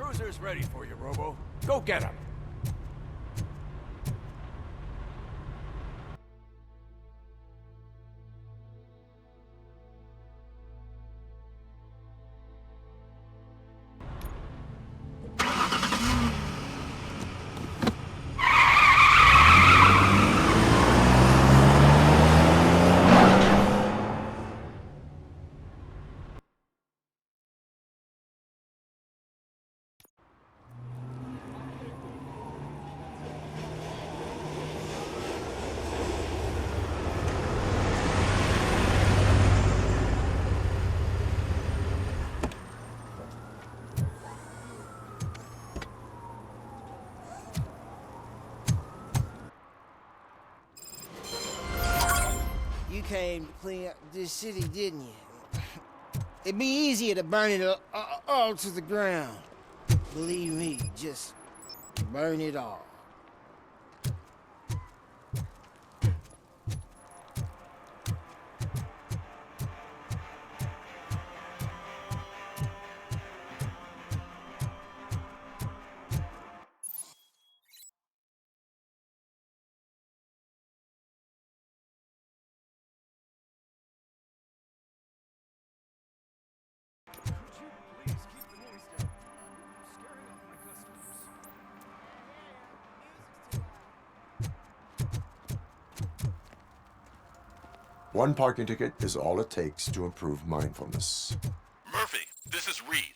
Cruiser's ready for you, Robo. Go get him. You came to clean up this city, didn't you? It'd be easier to burn it all to the ground. Believe me, just burn it all. One parking ticket is all it takes to improve mindfulness. Murphy, this is Reed.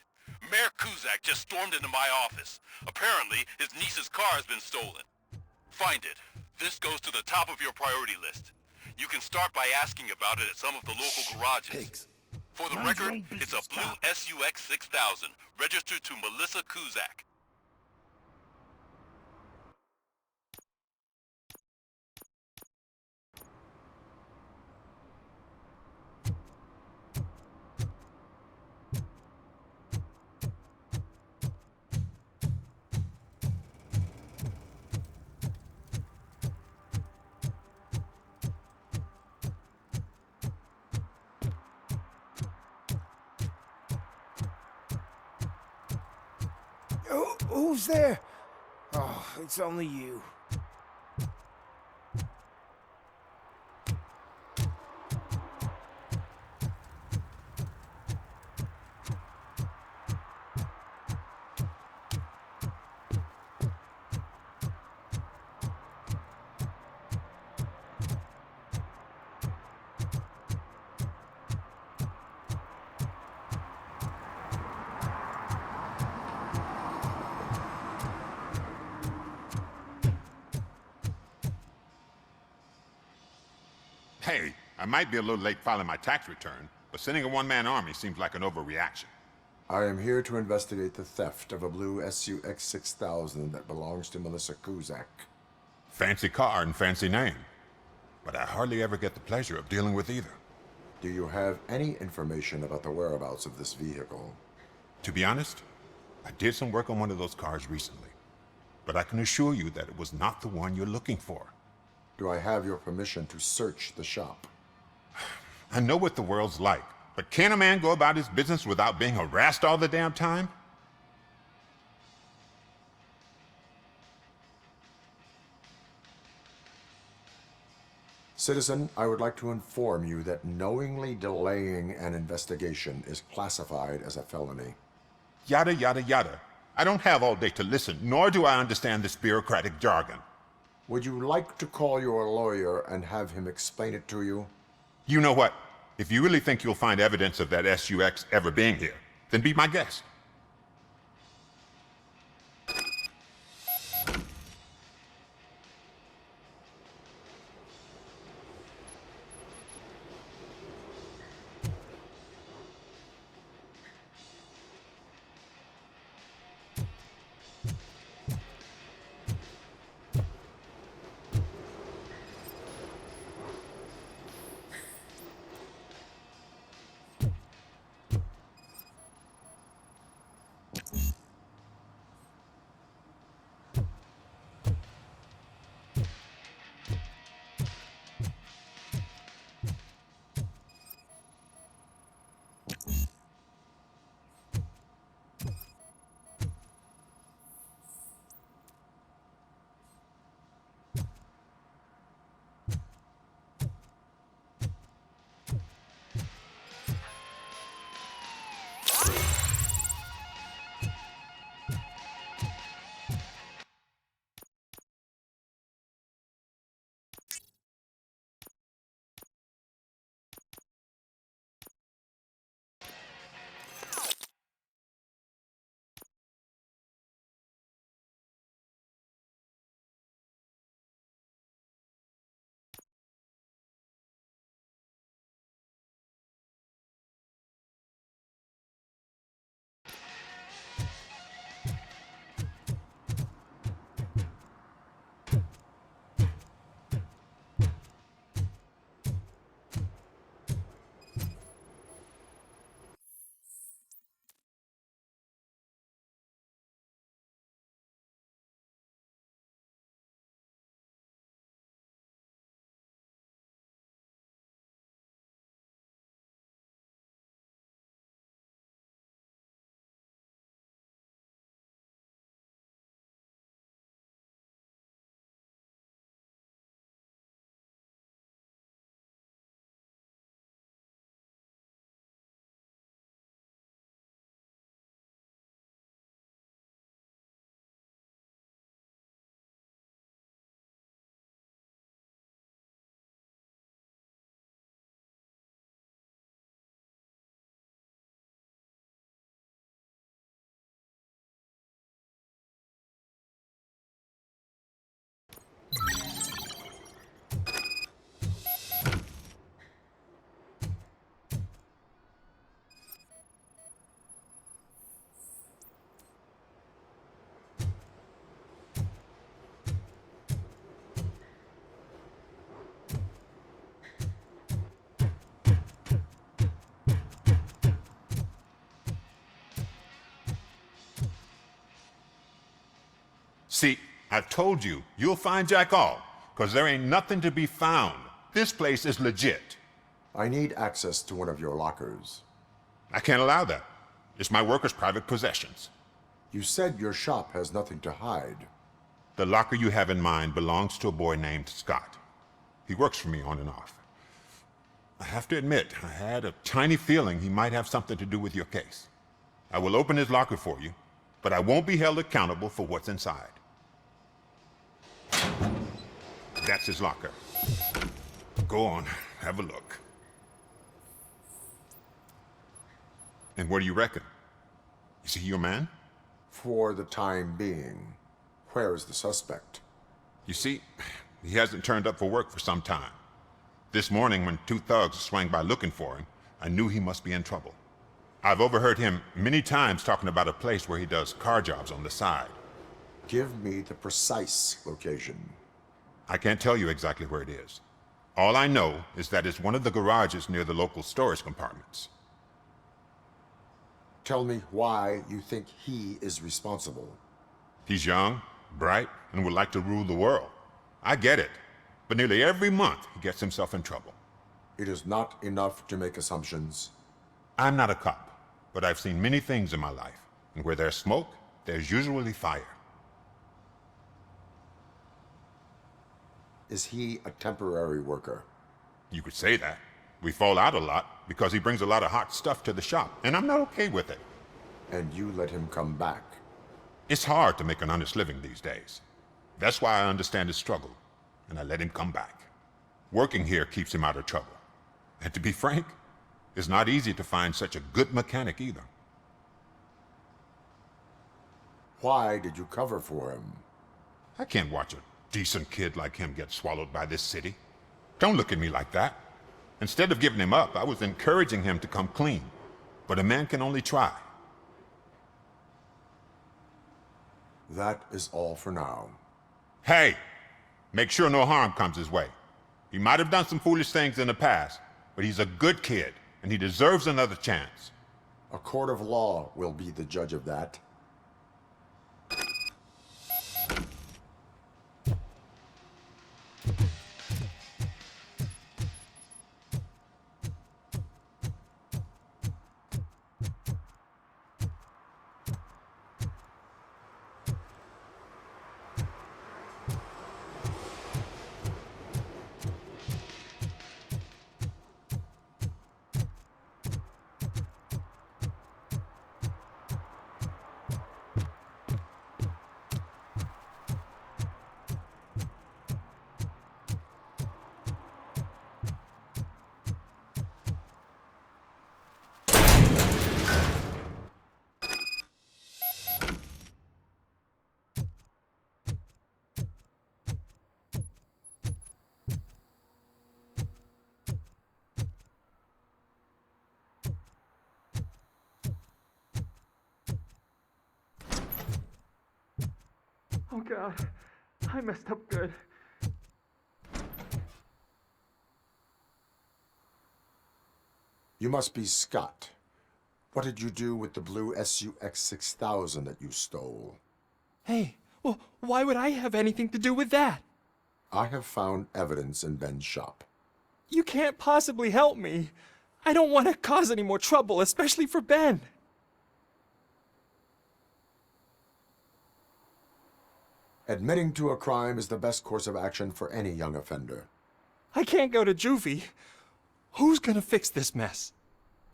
Mayor Kuzak just stormed into my office. Apparently, his niece's car has been stolen. Find it. This goes to the top of your priority list. You can start by asking about it at some of the local garages. Pigs. For the record, it's a blue SUX 6000, registered to Melissa Kuzak. Who's there? Oh, it's only you. Hey, I might be a little late filing my tax return, but sending a one-man army seems like an overreaction. I am here to investigate the theft of a blue SUX 6000 that belongs to Melissa Kuzak. Fancy car and fancy name, but I hardly ever get the pleasure of dealing with either. Do you have any information about the whereabouts of this vehicle? To be honest, I did some work on one of those cars recently, but I can assure you that it was not the one you're looking for. Do I have your permission to search the shop? I know what the world's like, but can a man go about his business without being harassed all the damn time? Citizen, I would like to inform you that knowingly delaying an investigation is classified as a felony. Yada, yada, yada. I don't have all day to listen, nor do I understand this bureaucratic jargon. Would you like to call your lawyer and have him explain it to you? You know what? If you really think you'll find evidence of that SUX ever being here, then be my guest. See, I told you, you'll find Jack all, because there ain't nothing to be found. This place is legit. I need access to one of your lockers. I can't allow that. It's my workers' private possessions. You said your shop has nothing to hide. The locker you have in mind belongs to a boy named Scott. He works for me on and off. I have to admit, I had a tiny feeling he might have something to do with your case. I will open his locker for you, but I won't be held accountable for what's inside. That's his locker. Go on, have a look. And what do you reckon? Is he your man? For the time being. Where's the suspect? You see, he hasn't turned up for work for some time. This morning, when two thugs swang by looking for him, I knew he must be in trouble. I've overheard him many times talking about a place where he does car jobs on the side. Give me the precise location. I can't tell you exactly where it is. All I know is that it's one of the garages near the local storage compartments. Tell me why you think he is responsible. He's young, bright, and would like to rule the world. I get it, but nearly every month he gets himself in trouble. It is not enough to make assumptions. I'm not a cop, but I've seen many things in my life, and where there's smoke, there's usually fire. Is he a temporary worker? You could say that. We fall out a lot because he brings a lot of hot stuff to the shop, and I'm not okay with it. And you let him come back? It's hard to make an honest living these days. That's why I understand his struggle, and I let him come back. Working here keeps him out of trouble. And to be frank, it's not easy to find such a good mechanic either. Why did you cover for him? I can't watch a decent kid like him get swallowed by this city. Don't look at me like that. Instead of giving him up, I was encouraging him to come clean. But a man can only try. That is all for now. Hey, make sure no harm comes his way. He might have done some foolish things in the past, but he's a good kid, and he deserves another chance. A court of law will be the judge of that. Oh God, I messed up good. You must be Scott. What did you do with the blue SUX 6000 that you stole? Hey, well, why would I have anything to do with that? I have found evidence in Ben's shop. You can't possibly help me. I don't want to cause any more trouble, especially for Ben. Admitting to a crime is the best course of action for any young offender. I can't go to juvie. Who's gonna fix this mess?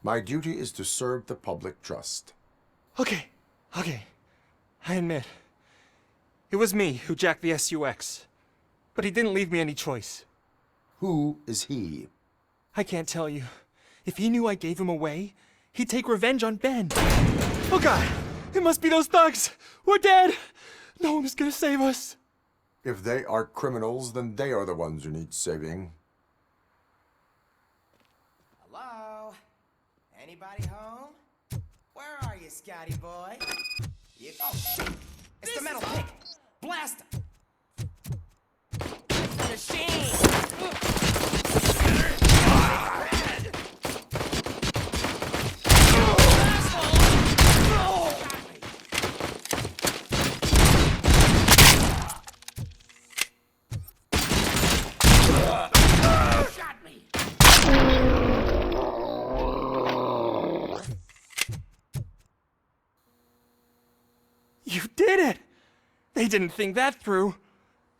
My duty is to serve the public trust. Okay. I admit. It was me who jacked the SUX. But he didn't leave me any choice. Who is he? I can't tell you. If he knew I gave him away, he'd take revenge on Ben. Oh God! It must be those thugs! We're dead! No one is gonna save us. If they are criminals, then they are the ones who need saving. Hello? Anybody home? Where are you, Scotty boy? Oh, shit! It's the metal pig! Blast him! Machine! You did it! They didn't think that through.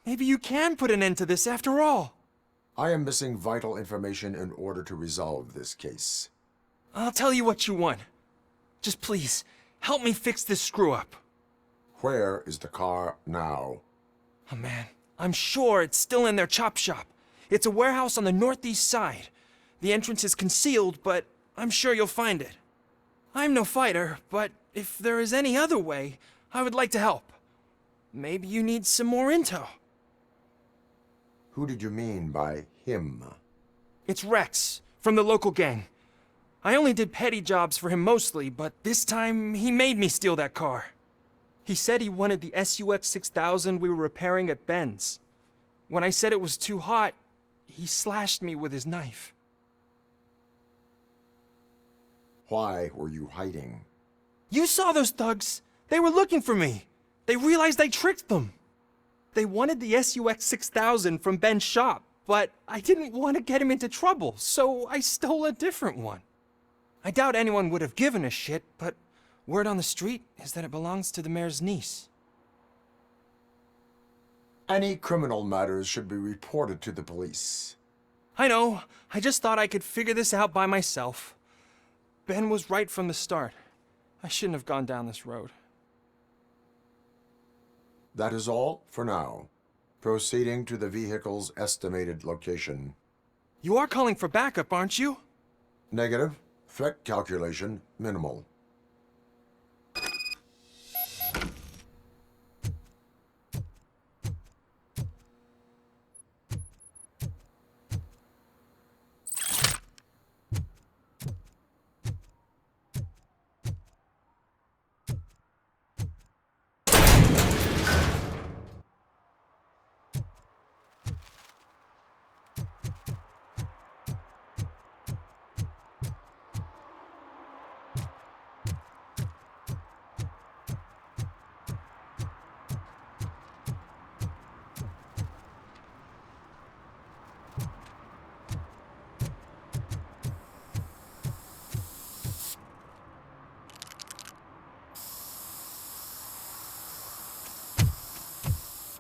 Maybe you can put an end to this after all. I am missing vital information in order to resolve this case. I'll tell you what you want. Just please, help me fix this screw-up. Where is the car now? Oh man, I'm sure it's still in their chop shop. It's a warehouse on the northeast side. The entrance is concealed, but I'm sure you'll find it. I'm no fighter, but if there is any other way, I would like to help. Maybe you need some more intel. Who did you mean by him? It's Rex, from the local gang. I only did petty jobs for him mostly, but this time he made me steal that car. He said he wanted the SUX 6000 we were repairing at Ben's. When I said it was too hot, he slashed me with his knife. Why were you hiding? You saw those thugs! They were looking for me! They realized I tricked them! They wanted the SUX 6000 from Ben's shop, but I didn't want to get him into trouble, so I stole a different one. I doubt anyone would have given a shit, but word on the street is that it belongs to the mayor's niece. Any criminal matters should be reported to the police. I know, I just thought I could figure this out by myself. Ben was right from the start. I shouldn't have gone down this road. That is all for now. Proceeding to the vehicle's estimated location. You are calling for backup, aren't you? Negative. Threat calculation minimal.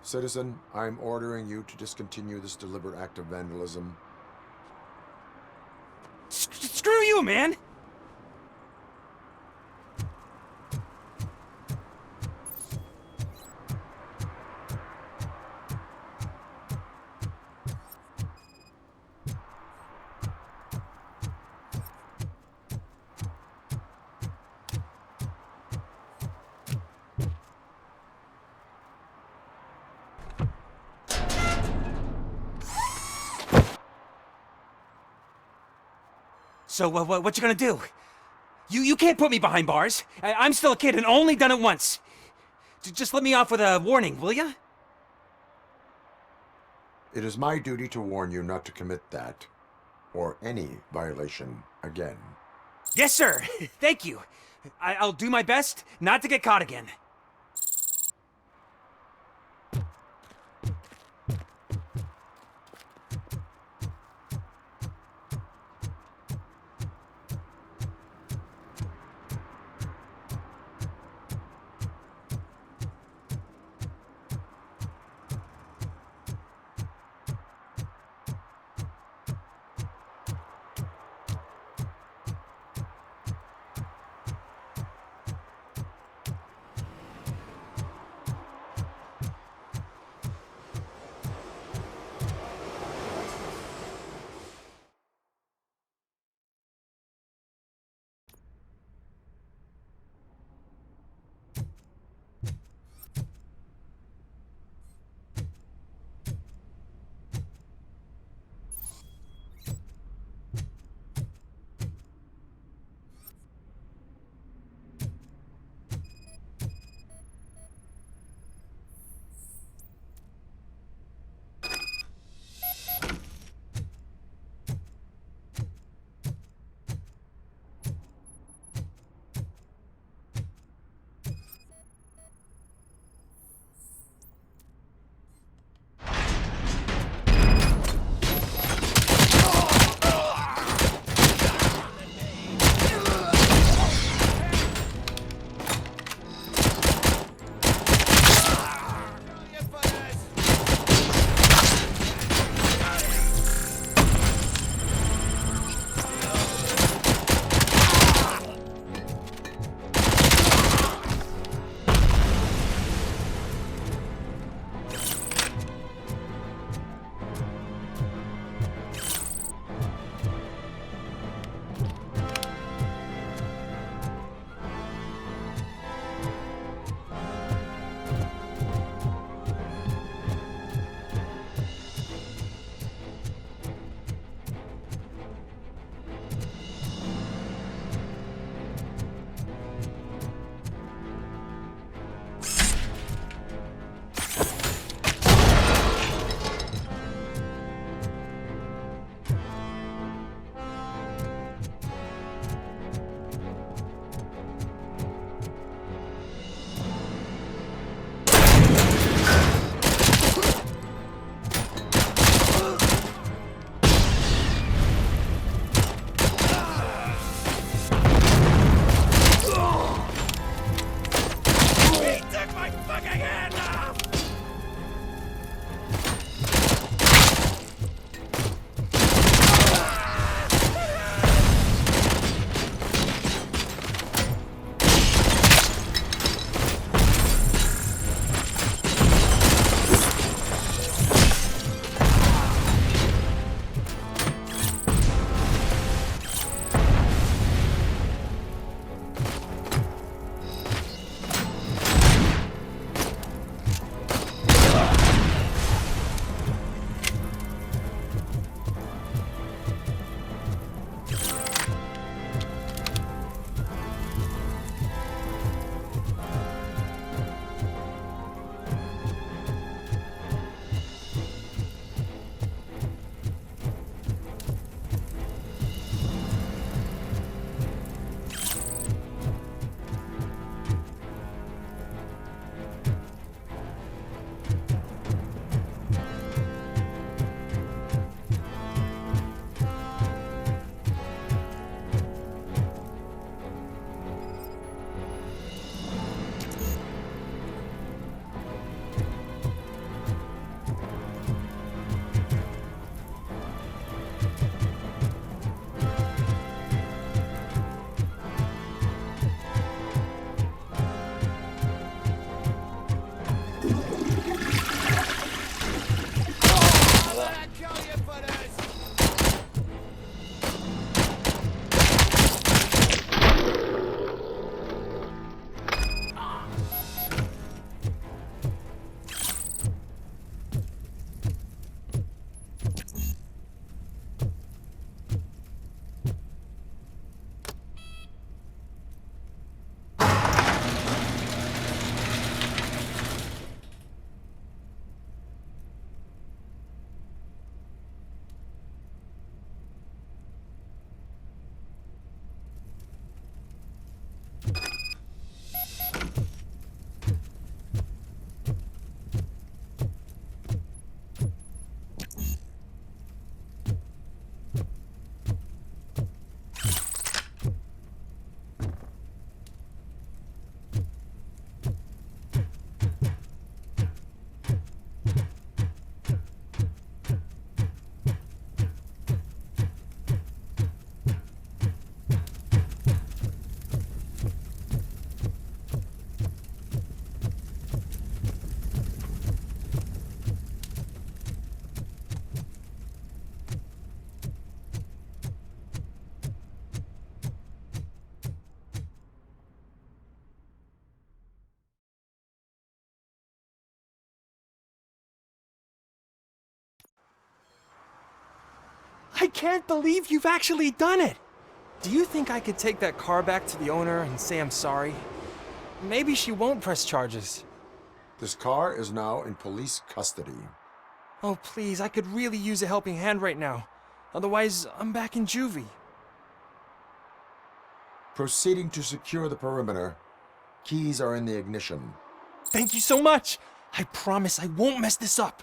Citizen, I'm ordering you to discontinue this deliberate act of vandalism. Screw you, man! So, what you gonna do? You can't put me behind bars. I'm still a kid and only done it once. Just let me off with a warning, will ya? It is my duty to warn you not to commit that, or any violation, again. Yes, sir. Thank you. I'll do my best not to get caught again. I can't believe you've actually done it! Do you think I could take that car back to the owner and say I'm sorry? Maybe she won't press charges. This car is now in police custody. Oh, please, I could really use a helping hand right now. Otherwise, I'm back in juvie. Proceeding to secure the perimeter. Keys are in the ignition. Thank you so much! I promise I won't mess this up.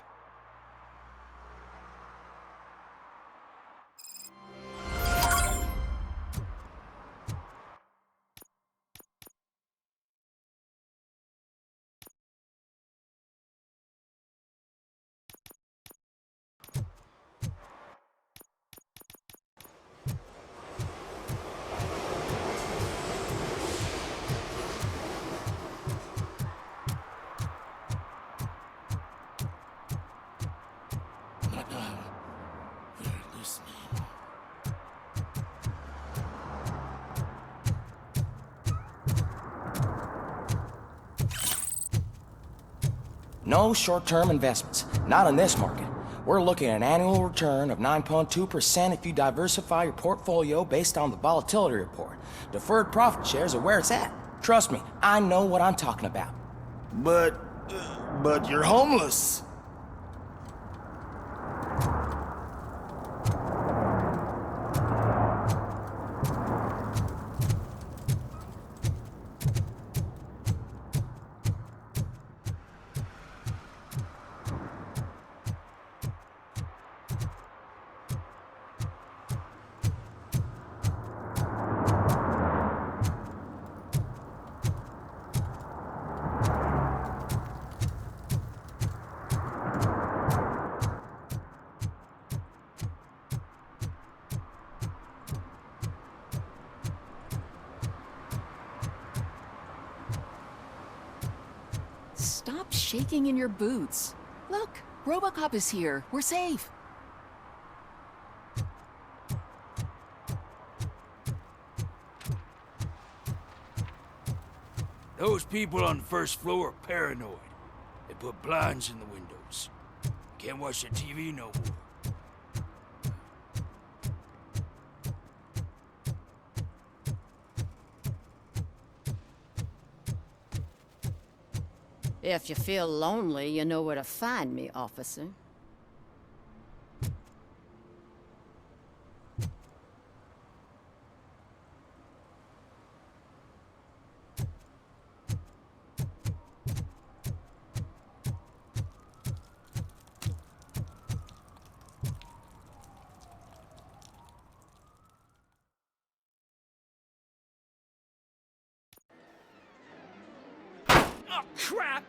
No short-term investments, not in this market. We're looking at an annual return of 9.2% if you diversify your portfolio based on the volatility report. Deferred profit shares are where it's at. Trust me, I know what I'm talking about. But you're homeless. Stop shaking in your boots. Look, Robocop is here. We're safe. Those people on the first floor are paranoid. They put blinds in the windows. Can't watch the TV no more. If you feel lonely, you know where to find me, officer. Oh, crap!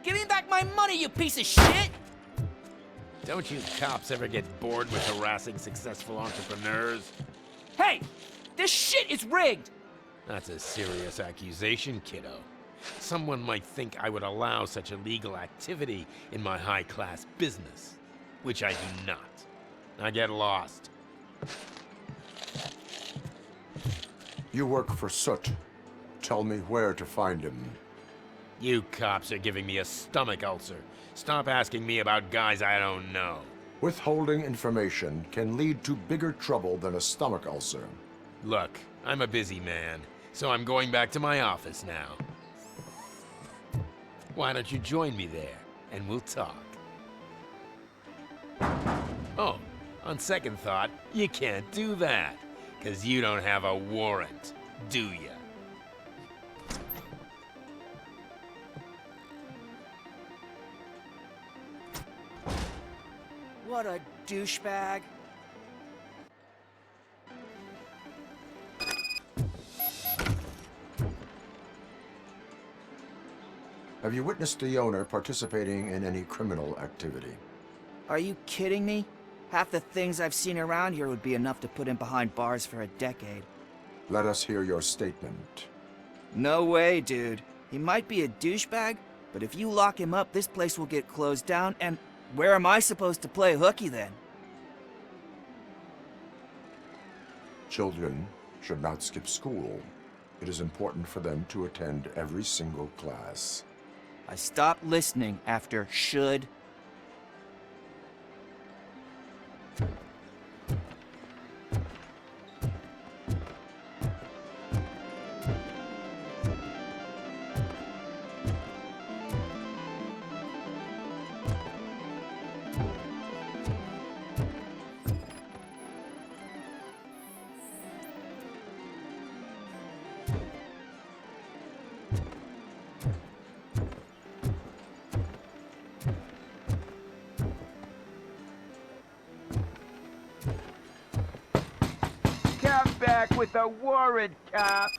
Give me back my money, you piece of shit! Don't you cops ever get bored with harassing successful entrepreneurs? Hey! This shit is rigged! That's a serious accusation, kiddo. Someone might think I would allow such illegal activity in my high-class business, which I do not. Now get lost. You work for Soot. Tell me where to find him. You cops are giving me a stomach ulcer. Stop asking me about guys I don't know. Withholding information can lead to bigger trouble than a stomach ulcer. Look, I'm a busy man, so I'm going back to my office now. Why don't you join me there, and we'll talk. Oh, on second thought, you can't do that, 'cause you don't have a warrant, do ya? What a douchebag. Have you witnessed the owner participating in any criminal activity? Are you kidding me? Half the things I've seen around here would be enough to put him behind bars for a decade. Let us hear your statement. No way, dude. He might be a douchebag, but if you lock him up, this place will get closed down, and where am I supposed to play hooky then? Children should not skip school. It is important for them to attend every single class. I stopped listening after should. back with a warrant, cop.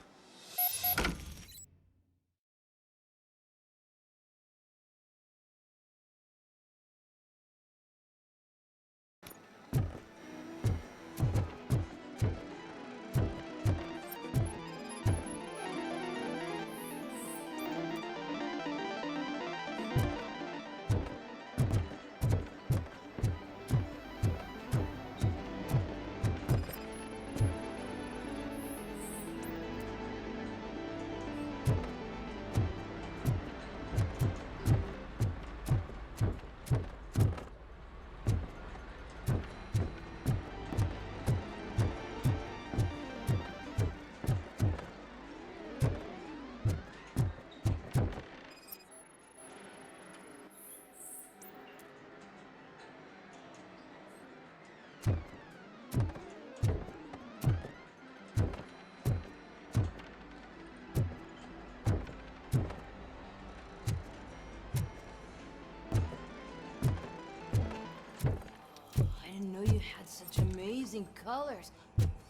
Amazing colors.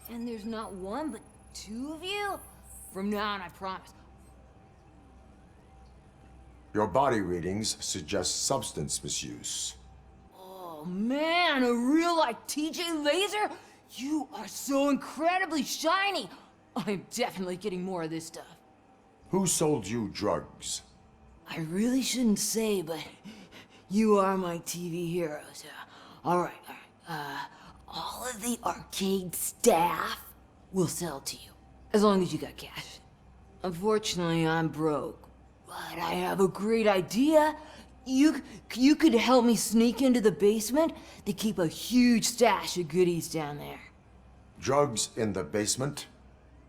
And there's not one, but two of you? From now on, I promise. Your body readings suggest substance misuse. Oh man, a real like TJ Laser? You are so incredibly shiny. I'm definitely getting more of this stuff. Who sold you drugs? I really shouldn't say, but you are my TV heroes. All right. All of the arcade staff will sell to you, as long as you got cash. Unfortunately, I'm broke, but I have a great idea. You could help me sneak into the basement. They keep a huge stash of goodies down there. Drugs in the basement?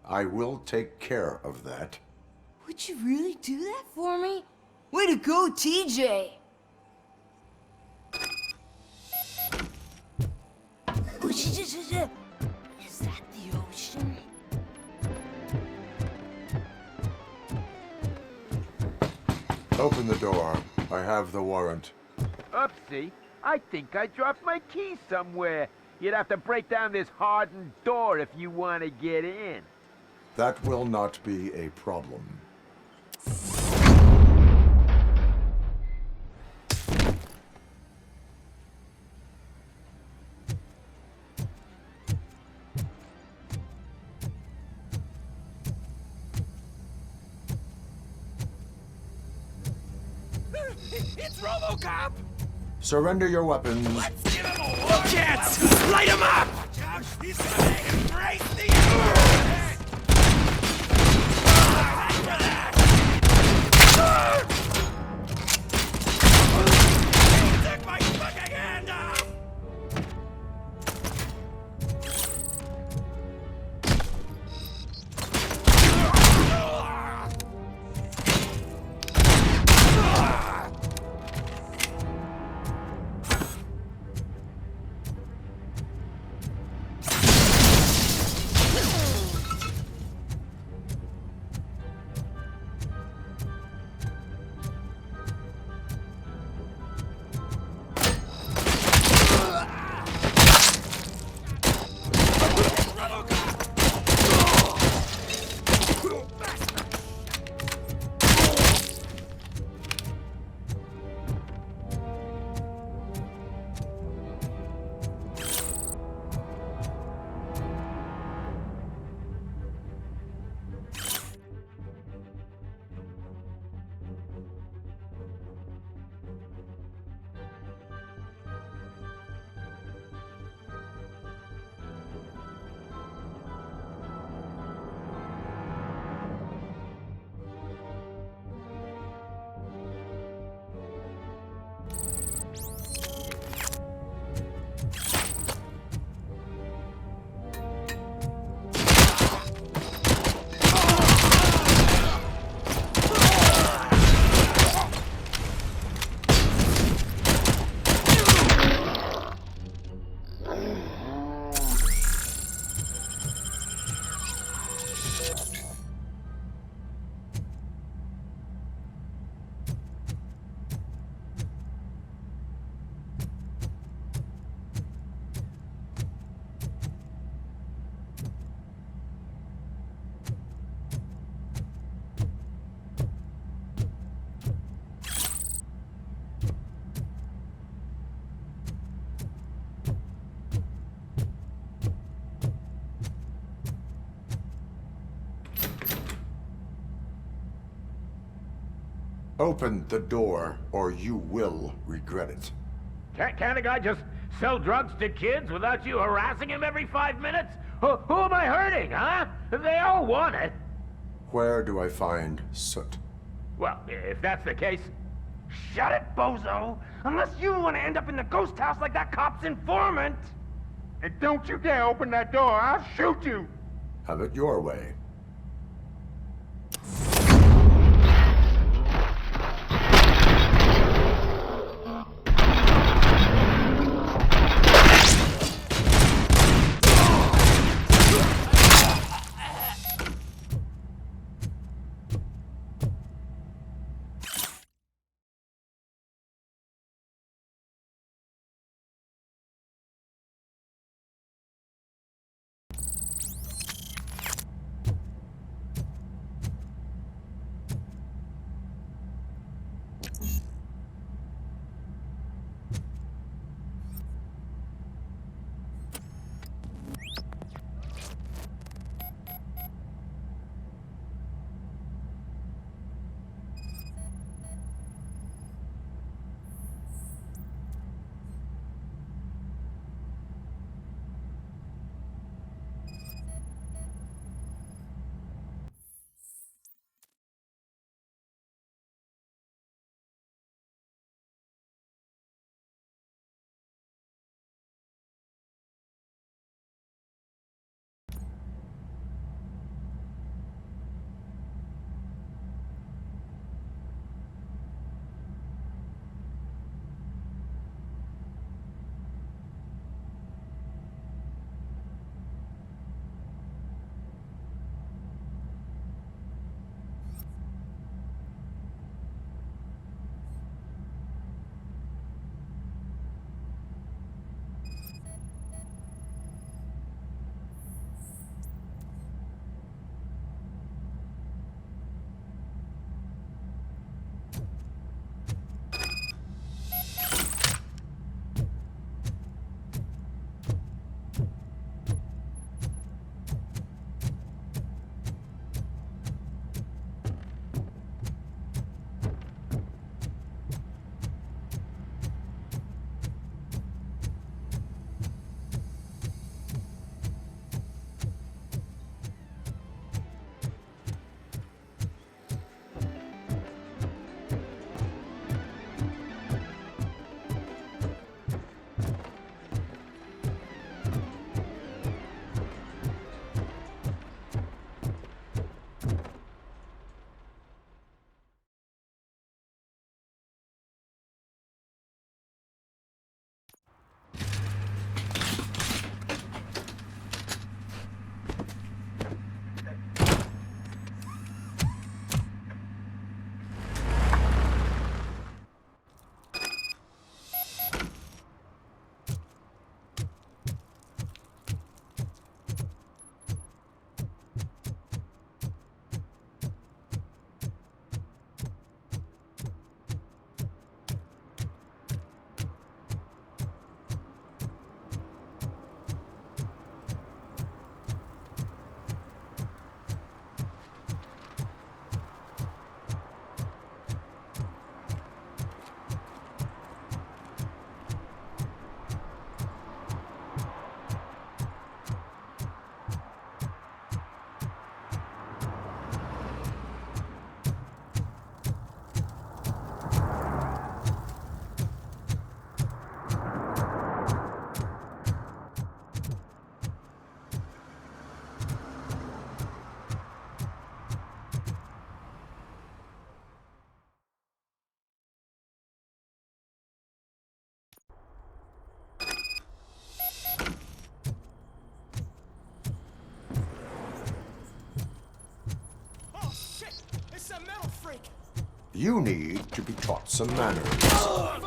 I will take care of that. Would you really do that for me? Way to go, TJ! Is that the ocean? Open the door. I have the warrant. Oopsie. I think I dropped my key somewhere. You'd have to break down this hardened door if you want to get in. That will not be a problem. It's Robocop! Surrender your weapons. Let's give him a chance! Light him up! He's gonna embrace the Take my fucking hand off! Open the door, or you will regret it. Can't a guy just sell drugs to kids without you harassing him every 5 minutes? Who am I hurting, huh? They all want it. Where do I find Soot? Well, if that's the case... Shut it, bozo! Unless you want to end up in the ghost house like that cop's informant! And don't you dare open that door, I'll shoot you! Have it your way. You need to be taught some manners.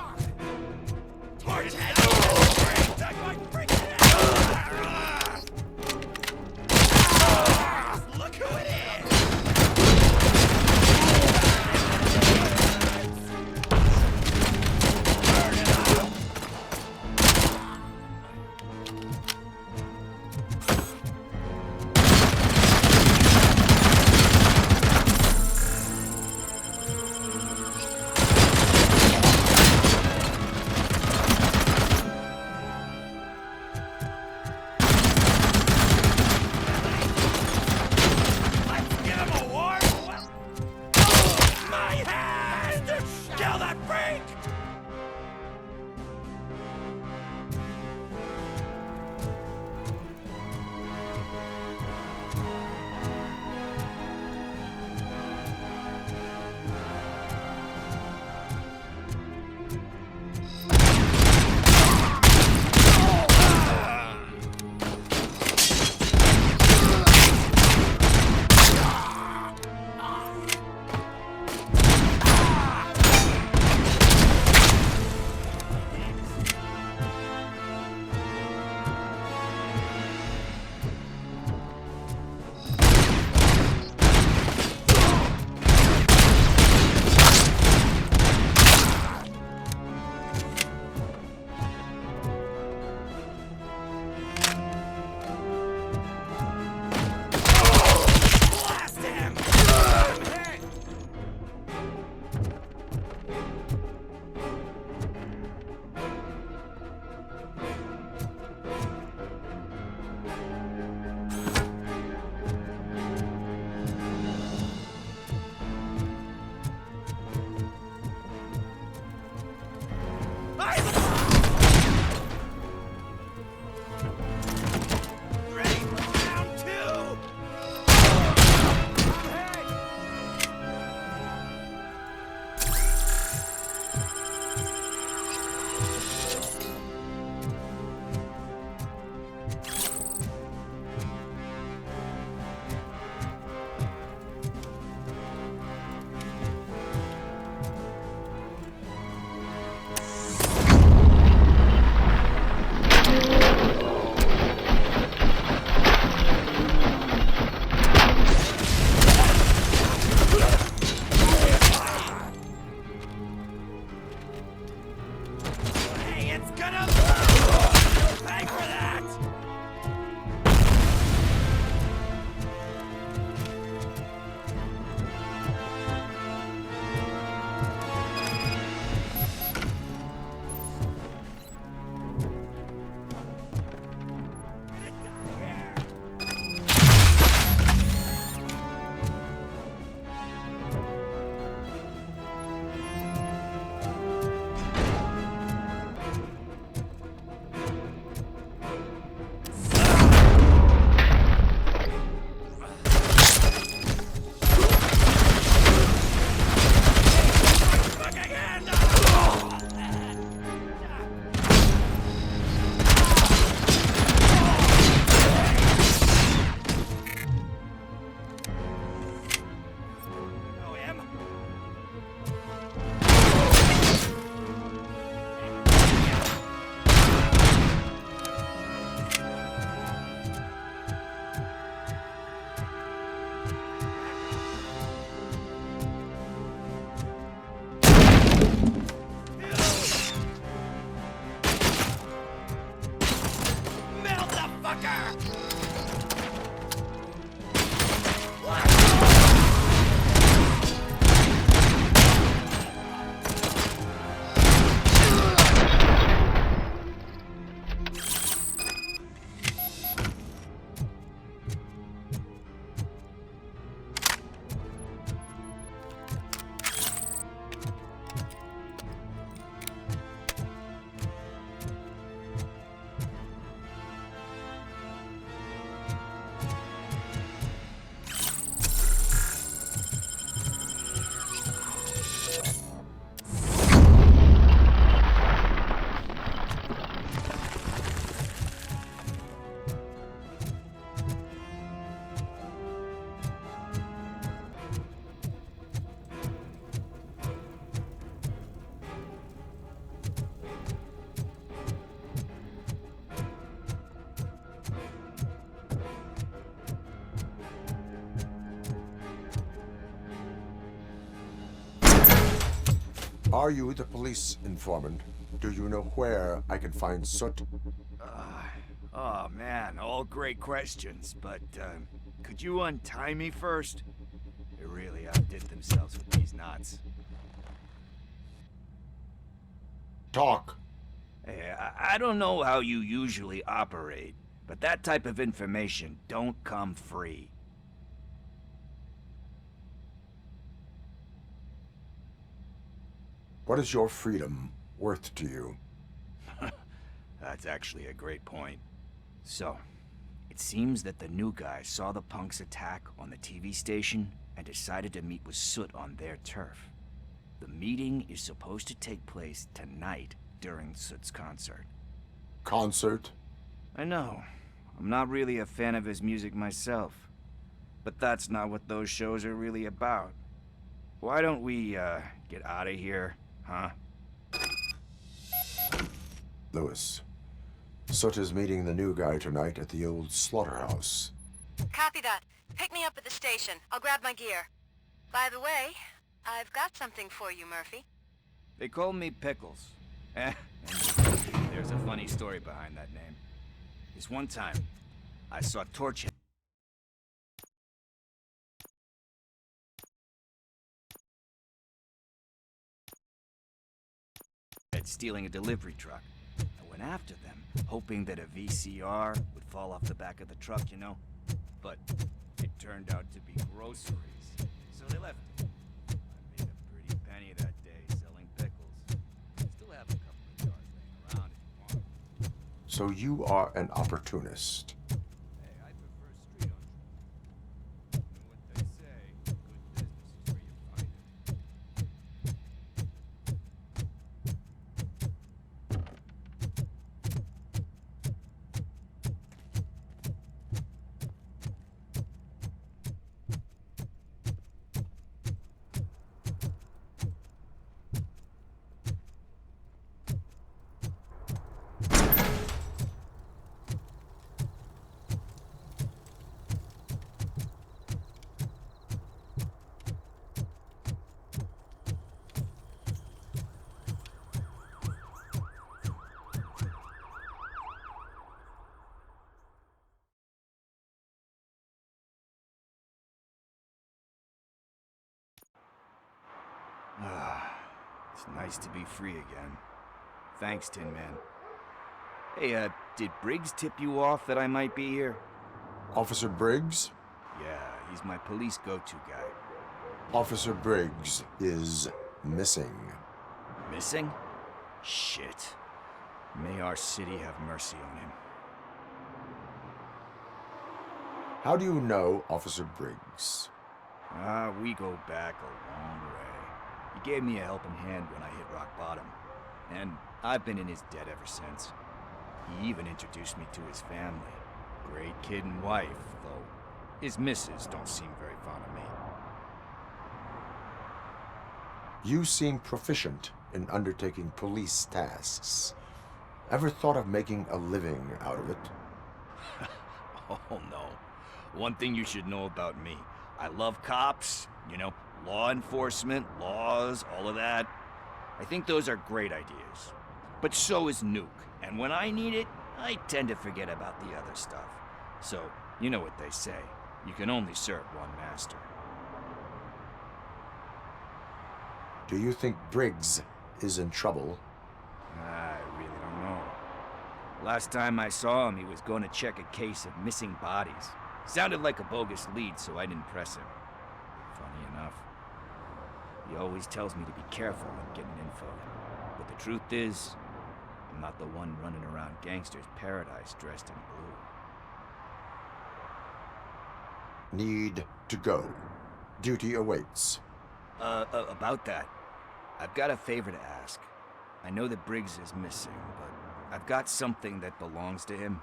Are you the police informant? Do you know where I can find Soot? Oh man, all great questions, but could you untie me first? They really outdid themselves with these knots. Talk. Hey, I don't know how you usually operate, but that type of information don't come free. What is your freedom worth to you? That's actually a great point. So, it seems that the new guy saw the punks attack on the TV station and decided to meet with Soot on their turf. The meeting is supposed to take place tonight during Soot's concert. Concert? I know. I'm not really a fan of his music myself. But that's not what those shows are really about. Why don't we, get out of here, huh? Lewis. Soot is meeting the new guy tonight at the old slaughterhouse. Copy that. Pick me up at the station. I'll grab my gear. By the way, I've got something for you, Murphy. They call me Pickles. And there's a funny story behind that name. This one time, I saw Torch stealing a delivery truck. I went after them, hoping that a VCR would fall off the back of the truck, you know? But it turned out to be groceries, so they left it. I made a pretty penny that day selling pickles. Still have a couple of jars laying around if you want. So you are an opportunist. Hey, I prefer street entrepreneurs. You know what they say, good business is where you find it. It's nice to be free again. Thanks, Tin Man. Hey, did Briggs tip you off that I might be here? Officer Briggs? Yeah, he's my police go-to guy. Officer Briggs is missing. Missing? Shit. May our city have mercy on him. How do you know Officer Briggs? We go back a long way. He gave me a helping hand when I hit rock bottom. And I've been in his debt ever since. He even introduced me to his family. Great kid and wife, though his missus don't seem very fond of me. You seem proficient in undertaking police tasks. Ever thought of making a living out of it? Oh no. One thing you should know about me. I love cops, you know, law enforcement, laws, all of that. I think those are great ideas. But so is Nuke. And when I need it, I tend to forget about the other stuff. So, you know what they say. You can only serve one master. Do you think Briggs is in trouble? I really don't know. Last time I saw him, he was going to check a case of missing bodies. Sounded like a bogus lead, so I didn't press him. Funny enough. He always tells me to be careful when getting info. But the truth is, I'm not the one running around gangster's paradise dressed in blue. Need to go. Duty awaits. About that, I've got a favor to ask. I know that Briggs is missing, but I've got something that belongs to him.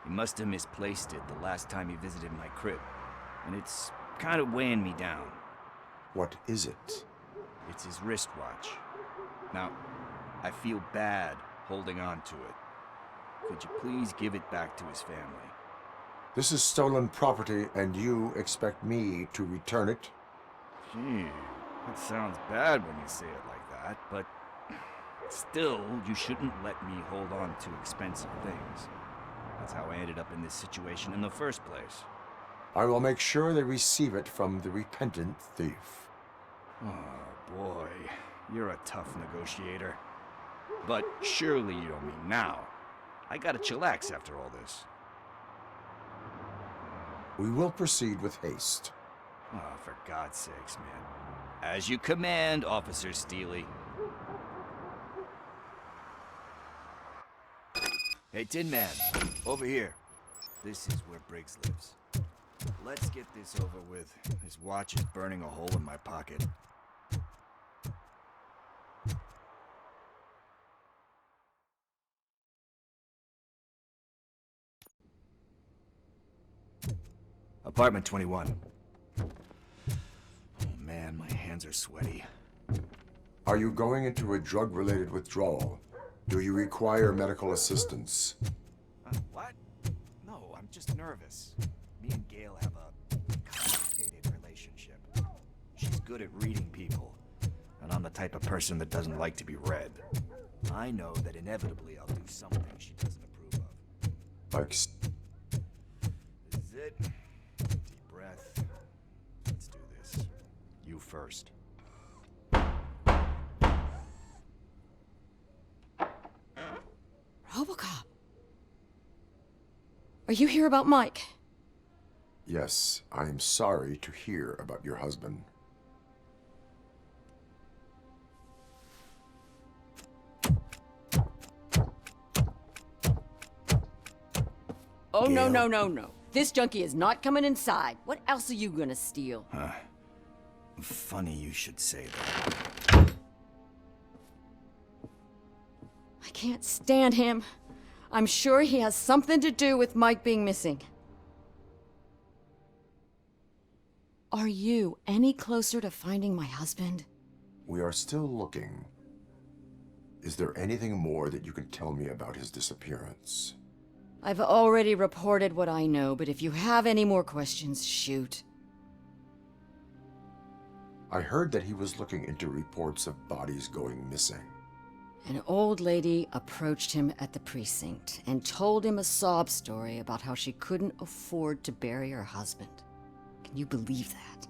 He must have misplaced it the last time he visited my crib, and it's kind of weighing me down. What is it? It's his wristwatch. Now, I feel bad holding on to it. Could you please give it back to his family? This is stolen property, and you expect me to return it? Gee, that sounds bad when you say it like that. that, but still, you shouldn't let me hold on to expensive things. That's how I ended up in this situation in the first place. I will make sure they receive it from the repentant thief. Oh boy, you're a tough negotiator. But surely you don't mean now. I gotta chillax after all this. We will proceed with haste. Oh, for God's sakes, man. As you command, Officer Steely. Hey, Tin Man, over here. This is where Briggs lives. Let's get this over with. His watch is burning a hole in my pocket. Apartment 21. Oh man, my hands are sweaty. Are you going into a drug-related withdrawal? Do you require medical assistance? What? No, I'm just nervous. Me and Gail have a complicated relationship. She's good at reading people, and I'm the type of person that doesn't like to be read. I know that inevitably I'll do something she doesn't approve of. Like... This is it. Deep breath. Let's do this. You first. Robocop. Are you here about Mike? Yes, I am sorry to hear about your husband. Oh, no, no, no, no. This junkie is not coming inside. What else are you gonna steal? Funny you should say that. I can't stand him. I'm sure he has something to do with Mike being missing. Are you any closer to finding my husband? We are still looking. Is there anything more that you can tell me about his disappearance? I've already reported what I know, but if you have any more questions, shoot. I heard that he was looking into reports of bodies going missing. An old lady approached him at the precinct and told him a sob story about how she couldn't afford to bury her husband. Can you believe that?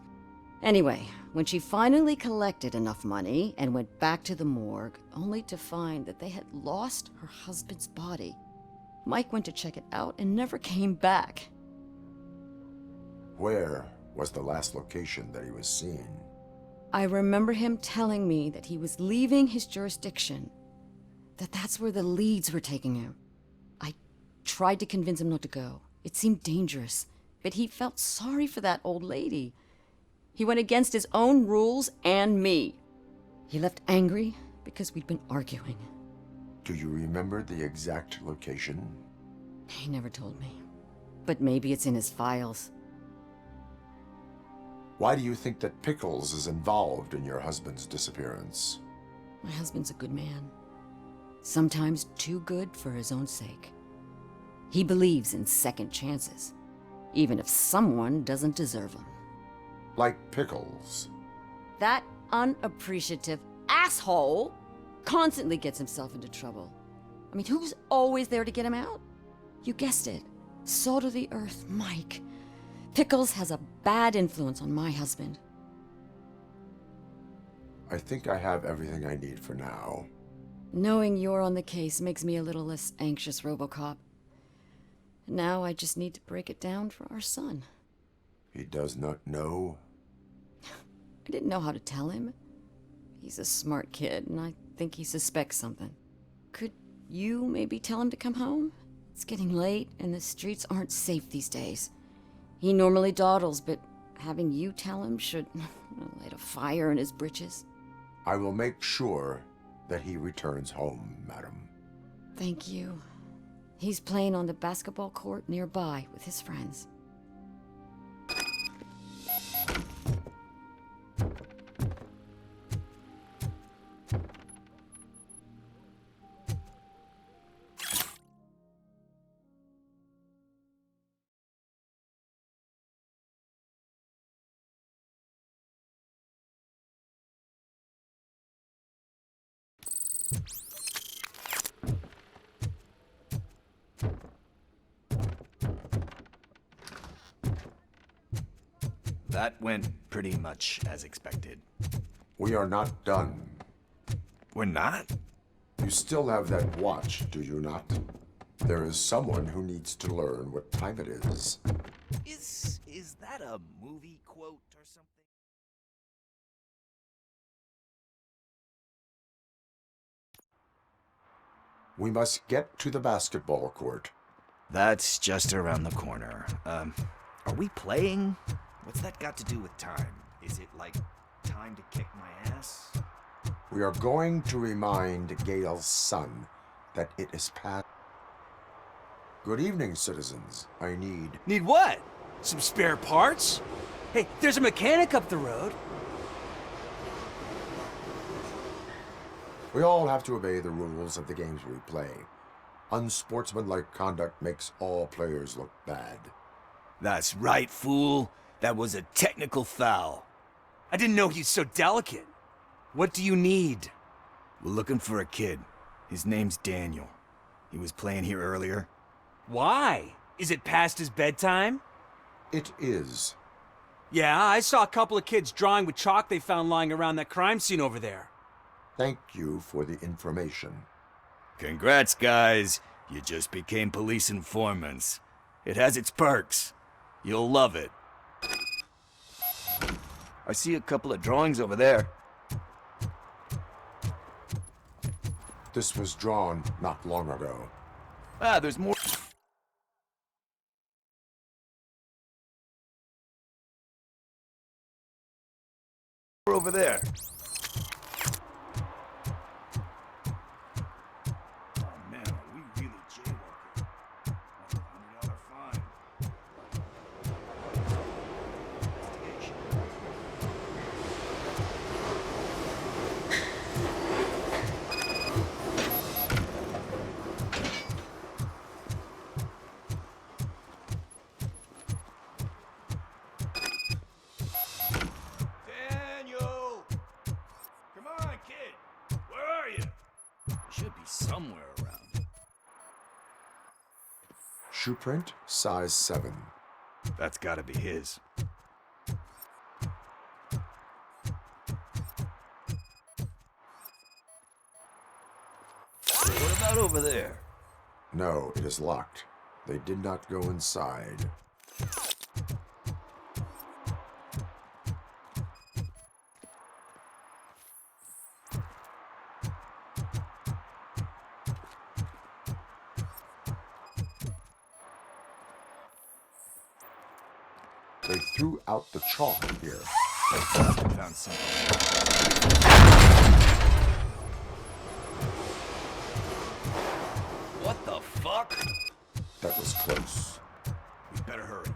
Anyway, when she finally collected enough money and went back to the morgue, only to find that they had lost her husband's body, Mike went to check it out and never came back. Where was the last location that he was seen? I remember him telling me that he was leaving his jurisdiction, that's where the leads were taking him. I tried to convince him not to go. It seemed dangerous, but he felt sorry for that old lady. He went against his own rules and me. He left angry because we'd been arguing. Do you remember the exact location? He never told me, but maybe it's in his files. Why do you think that Pickles is involved in your husband's disappearance? My husband's a good man. Sometimes too good for his own sake. He believes in second chances, even if someone doesn't deserve them. Like Pickles. That unappreciative asshole constantly gets himself into trouble. I mean, who's always there to get him out? You guessed it. Salt of the earth, Mike. Pickles has a bad influence on my husband. I think I have everything I need for now. Knowing you're on the case makes me a little less anxious, Robocop. Now I just need to break it down for our son. He does not know? I didn't know how to tell him. He's a smart kid, and I think he suspects something. Could you maybe tell him to come home? It's getting late, and the streets aren't safe these days. He normally dawdles, but having you tell him should light a fire in his britches. I will make sure that he returns home, madam. Thank you. He's playing on the basketball court nearby with his friends. That went pretty much as expected. We are not done. We're not? You still have that watch, do you not? There is someone who needs to learn what time it is. Is that a movie quote or something? We must get to the basketball court. That's just around the corner. Are we playing? What's that got to do with time? Is it like time to kick my ass? We are going to remind Gale's son that it is past. Good evening, citizens. I need... Need what? Some spare parts? Hey, there's a mechanic up the road. We all have to obey the rules of the games we play. Unsportsmanlike conduct makes all players look bad. That's right, fool. That was a technical foul. I didn't know he's so delicate. What do you need? We're looking for a kid. His name's Daniel. He was playing here earlier. Why? Is it past his bedtime? It is. Yeah, I saw a couple of kids drawing with chalk they found lying around that crime scene over there. Thank you for the information. Congrats, guys. You just became police informants. It has its perks. You'll love it. I see a couple of drawings over there. This was drawn not long ago. Ah, there's more. Over there. Oh man, are we really jaywalking? That's a $100 fine. Investigation. Daniel! Come on, kid. Where are you? You should be somewhere around. Shoe print, size 7. That's gotta be his. What about over there? No, it is locked. They did not go inside. They threw out the chalk here. Found something. What the fuck? That was close. We better hurry.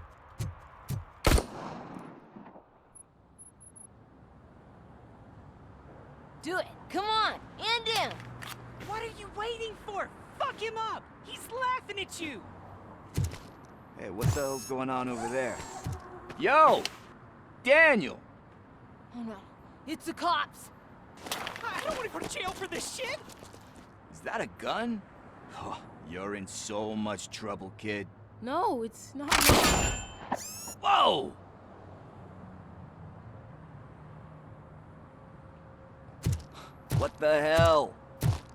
Do it. Come on. And in. What are you waiting for? Fuck him up! He's laughing at you! Hey, what the hell's going on over there? Yo! Daniel! Oh no. It's the cops. I don't want to go to jail for this shit! Is that a gun? Oh, you're in so much trouble, kid. No, it's not. Whoa! What the hell?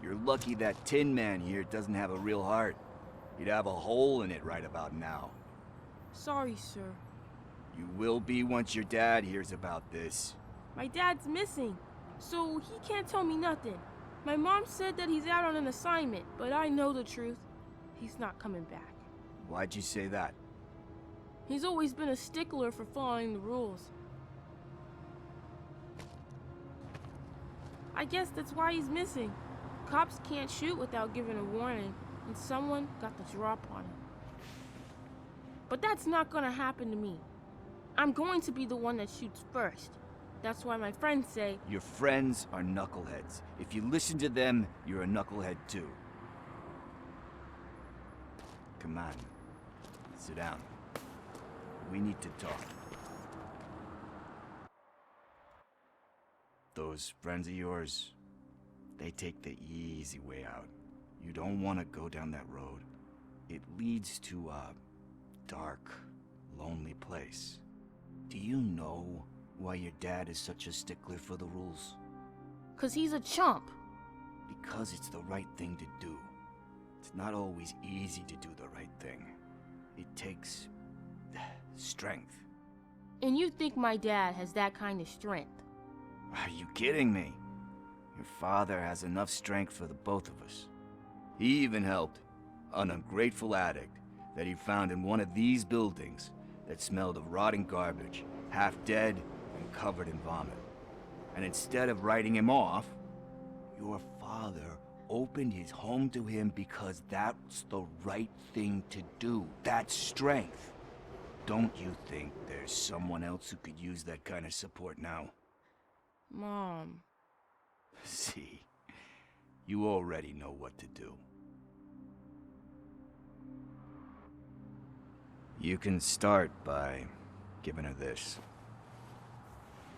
You're lucky that Tin Man here doesn't have a real heart. He'd have a hole in it right about now. Sorry, sir. You will be once your dad hears about this. My dad's missing, so he can't tell me nothing. My mom said that he's out on an assignment, but I know the truth. He's not coming back. Why'd you say that? He's always been a stickler for following the rules. I guess that's why he's missing. Cops can't shoot without giving a warning, and someone got the drop on him. But that's not gonna happen to me. I'm going to be the one that shoots first. That's why my friends say... Your friends are knuckleheads. If you listen to them, you're a knucklehead too. Come on. Sit down. We need to talk. Those friends of yours, they take the easy way out. You don't want to go down that road. It leads to a dark, lonely place. Do you know why your dad is such a stickler for the rules? 'Cause he's a chump. Because it's the right thing to do. It's not always easy to do the right thing. It takes strength. And you think my dad has that kind of strength? Are you kidding me? Your father has enough strength for the both of us. He even helped an ungrateful addict that he found in one of these buildings that smelled of rotting garbage, half dead and covered in vomit. And instead of writing him off, your father opened his home to him because that's the right thing to do. That's strength. Don't you think there's someone else who could use that kind of support now? Mom. See, you already know what to do. You can start by giving her this.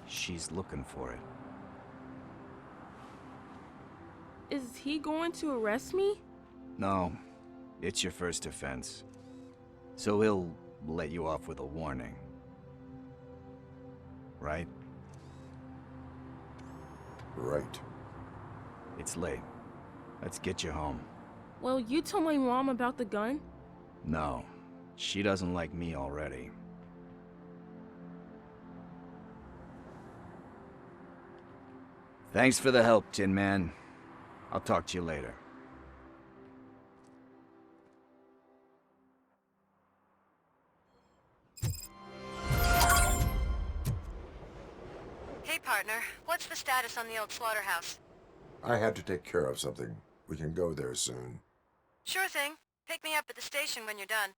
She's looking for it. Is he going to arrest me? No, it's your first offense. So he'll let you off with a warning. Right? Right. It's late. Let's get you home. Well, you told my mom about the gun? No, she doesn't like me already. Thanks for the help, Tin Man. I'll talk to you later. Hey, partner. What's the status on the old slaughterhouse? I had to take care of something. We can go there soon. Sure thing. Pick me up at the station when you're done.